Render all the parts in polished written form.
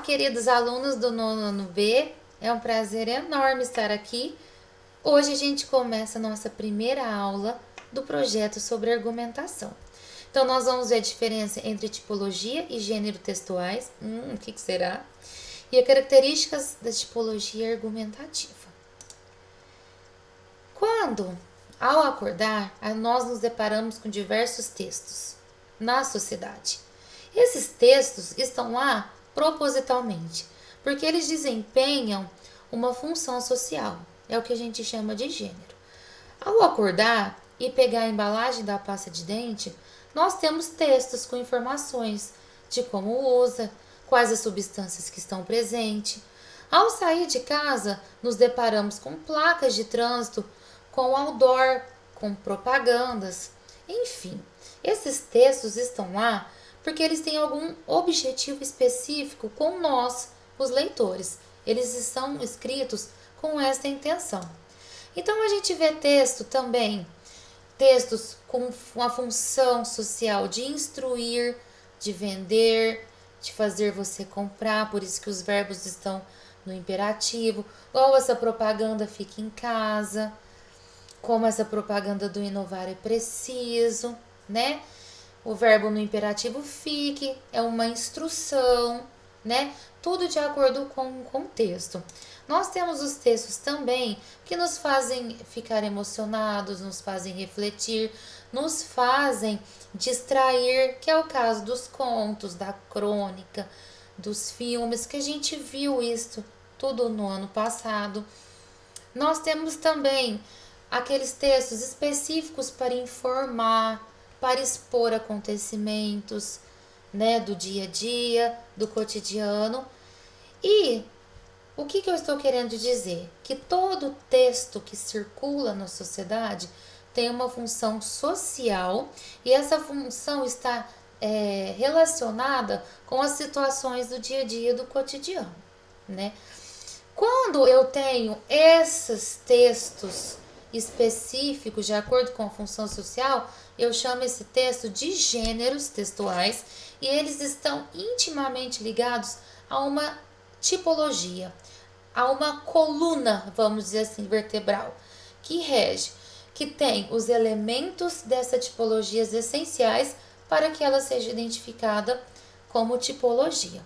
queridos alunos do nono ano B, é um prazer enorme estar aqui. Hoje a gente começa a nossa primeira aula do projeto sobre argumentação. Então, nós vamos ver a diferença entre tipologia e gênero textuais, o que será? E as características da tipologia argumentativa. Quando, ao acordar, nós nos deparamos com diversos textos na sociedade. Esses textos estão lá propositalmente, porque eles desempenham uma função social, é o que a gente chama de gênero. Ao acordar e pegar a embalagem da pasta de dente, nós temos textos com informações de como usa, quais as substâncias que estão presentes. Ao sair de casa, nos deparamos com placas de trânsito, com outdoor, com propagandas, enfim. Esses textos estão lá porque eles têm algum objetivo específico com nós, os leitores. Eles estão escritos com esta intenção. Então, a gente vê texto também, textos com uma função social de instruir, de vender, de fazer você comprar, por isso que os verbos estão no imperativo, ou essa propaganda fica em casa, como essa propaganda do inovar é preciso, né? O verbo no imperativo fique, é uma instrução, né? Tudo de acordo com o contexto. Nós temos os textos também que nos fazem ficar emocionados, nos fazem refletir, nos fazem distrair, que é o caso dos contos, da crônica, dos filmes, que a gente viu isso tudo no ano passado. Nós temos também aqueles textos específicos para informar, para expor acontecimentos, né, do dia a dia, do cotidiano. E o que eu estou querendo dizer? Que todo texto que circula na sociedade tem uma função social e essa função está relacionada com as situações do dia a dia, do cotidiano, né? Quando eu tenho esses textos específicos de acordo com a função social, eu chamo esse texto de gêneros textuais e eles estão intimamente ligados a uma tipologia, a uma coluna, vamos dizer assim, vertebral, que rege, que tem os elementos dessa tipologia essenciais para que ela seja identificada como tipologia.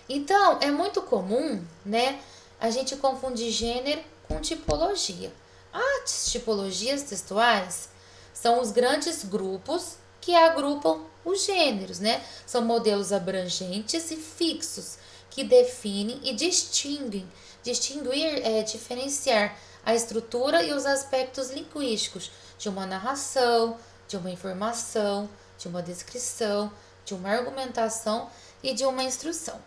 Então, é muito comum, né, a gente confundir gênero com tipologia. As tipologias textuais são os grandes grupos que agrupam os gêneros, né? São modelos abrangentes e fixos que definem e distinguem. Distinguir é diferenciar a estrutura e os aspectos linguísticos de uma narração, de uma informação, de uma descrição, de uma argumentação e de uma instrução.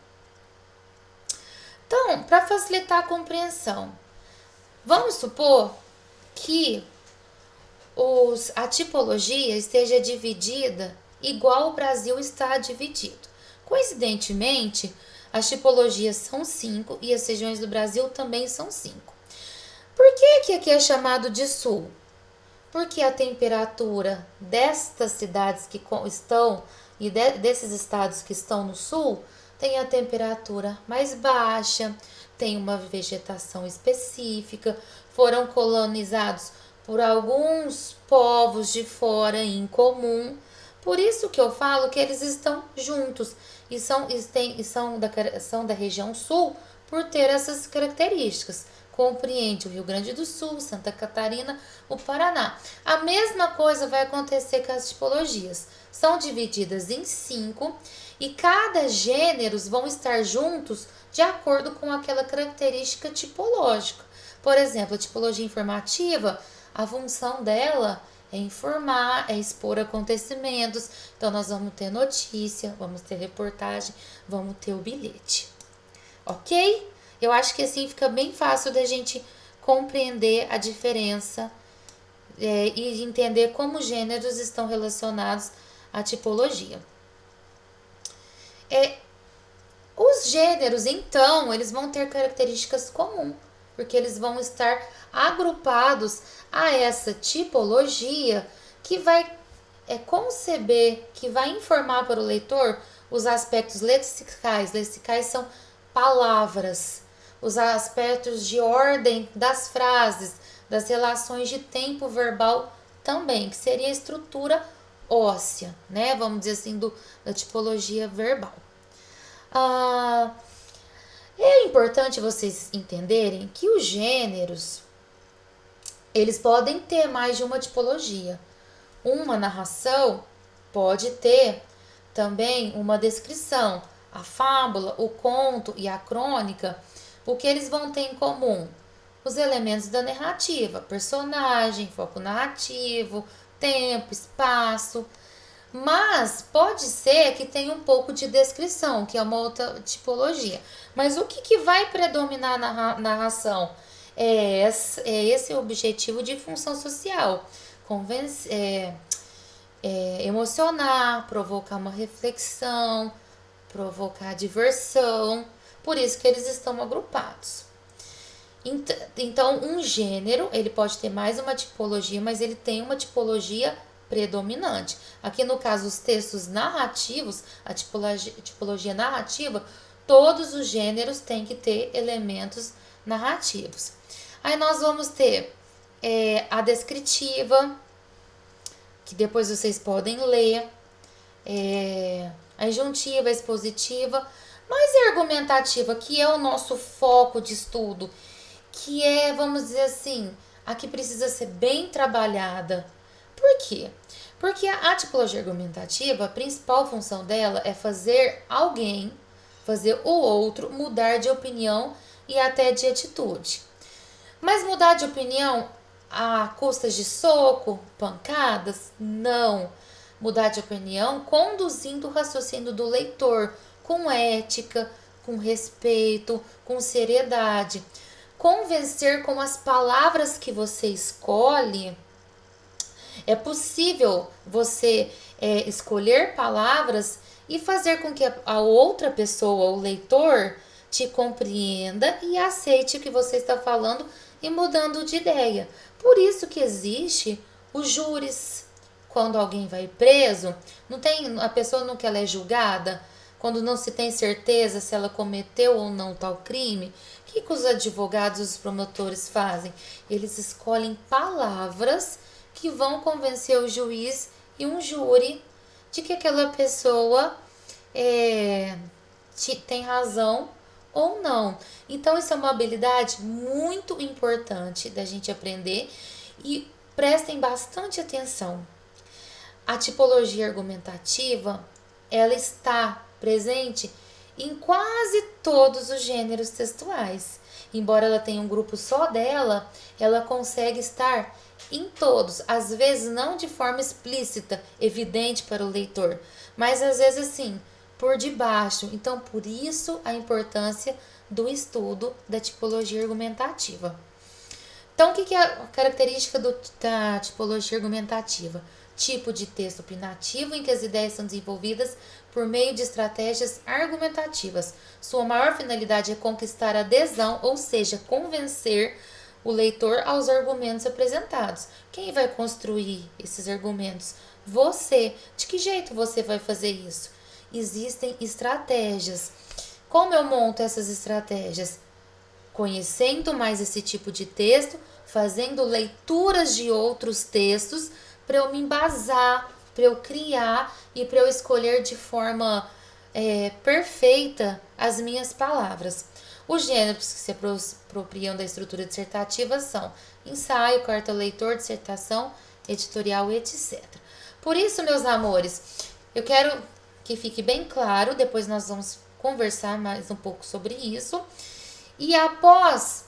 Então, para facilitar a compreensão, vamos supor que a tipologia esteja dividida igual o Brasil está dividido. Coincidentemente, as tipologias são 5 e as regiões do Brasil também são 5. Por que aqui é chamado de sul? Porque a temperatura destas cidades que estão e desses estados que estão no sul tem a temperatura mais baixa, tem uma vegetação específica, foram colonizados por alguns povos de fora em comum. Por isso que eu falo que eles estão juntos e são da região sul por ter essas características. Compreende o Rio Grande do Sul, Santa Catarina, o Paraná. A mesma coisa vai acontecer com as tipologias. São divididas em 5 e cada gêneros vão estar juntos de acordo com aquela característica tipológica. Por exemplo, a tipologia informativa, a função dela é informar, é expor acontecimentos. Então, nós vamos ter notícia, vamos ter reportagem, vamos ter o bilhete. Ok? Eu acho que assim fica bem fácil da gente compreender a diferença e entender como os gêneros estão relacionados à tipologia. Os gêneros, então, eles vão ter características comuns, porque eles vão estar agrupados a essa tipologia que vai conceber, que vai informar para o leitor os aspectos lexicais. Lexicais são palavras, os aspectos de ordem das frases, das relações de tempo verbal também, que seria a estrutura óssea, né? Vamos dizer assim, da tipologia verbal. É importante vocês entenderem que os gêneros, eles podem ter mais de uma tipologia. Uma narração pode ter também uma descrição. A fábula, o conto e a crônica, o que eles vão ter em comum? Os elementos da narrativa, personagem, foco narrativo, tempo, espaço. Mas pode ser que tenha um pouco de descrição, que é uma outra tipologia. Mas o que vai predominar na narração? É esse objetivo de função social. Emocionar, provocar uma reflexão, provocar diversão. Por isso que eles estão agrupados. Então, um gênero, ele pode ter mais uma tipologia, mas ele tem uma tipologia predominante. Aqui no caso, os textos narrativos, a tipologia narrativa, todos os gêneros têm que ter elementos narrativos. Aí nós vamos ter a descritiva, que depois vocês podem ler, a injuntiva, a expositiva, mas a argumentativa, que é o nosso foco de estudo, que é, vamos dizer assim, a que precisa ser bem trabalhada. Por quê? Porque a tipologia argumentativa, a principal função dela é fazer o outro mudar de opinião e até de atitude. Mas mudar de opinião a custas de soco, pancadas? Não. Mudar de opinião conduzindo o raciocínio do leitor com ética, com respeito, com seriedade. Convencer com as palavras que você escolhe. É possível você escolher palavras e fazer com que a outra pessoa, o leitor, te compreenda e aceite o que você está falando e mudando de ideia. Por isso que existe os júris. Quando alguém vai preso, a pessoa não ela é julgada, quando não se tem certeza se ela cometeu ou não tal crime, o que os advogados e os promotores fazem? Eles escolhem palavras que vão convencer o juiz e um júri de que aquela pessoa tem razão ou não. Então, isso é uma habilidade muito importante da gente aprender e prestem bastante atenção. A tipologia argumentativa, ela está presente em quase todos os gêneros textuais. Embora ela tenha um grupo só dela, ela consegue estar em todos, às vezes não de forma explícita, evidente para o leitor, mas às vezes assim, por debaixo. Então, por isso a importância do estudo da tipologia argumentativa. Então, o que é a característica da tipologia argumentativa? Tipo de texto opinativo em que as ideias são desenvolvidas por meio de estratégias argumentativas. Sua maior finalidade é conquistar adesão, ou seja, convencer o leitor aos argumentos apresentados. Quem vai construir esses argumentos? Você. De que jeito você vai fazer isso? Existem estratégias. Como eu monto essas estratégias? Conhecendo mais esse tipo de texto, fazendo leituras de outros textos para eu me embasar, para eu criar e para eu escolher de forma perfeita as minhas palavras. Os gêneros que se apropriam da estrutura dissertativa são ensaio, carta ao leitor, dissertação, editorial, etc. Por isso, meus amores, eu quero que fique bem claro, depois nós vamos conversar mais um pouco sobre isso. E após,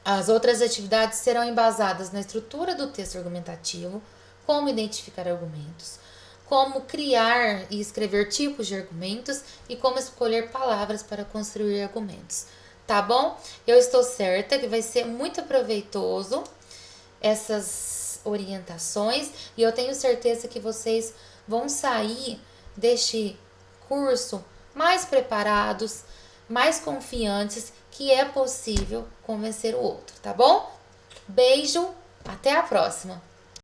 as outras atividades serão embasadas na estrutura do texto argumentativo, como identificar argumentos, como criar e escrever tipos de argumentos e como escolher palavras para construir argumentos. Tá bom? Eu estou certa que vai ser muito proveitoso essas orientações e eu tenho certeza que vocês vão sair deste curso mais preparados, mais confiantes que é possível convencer o outro, tá bom? Beijo, até a próxima!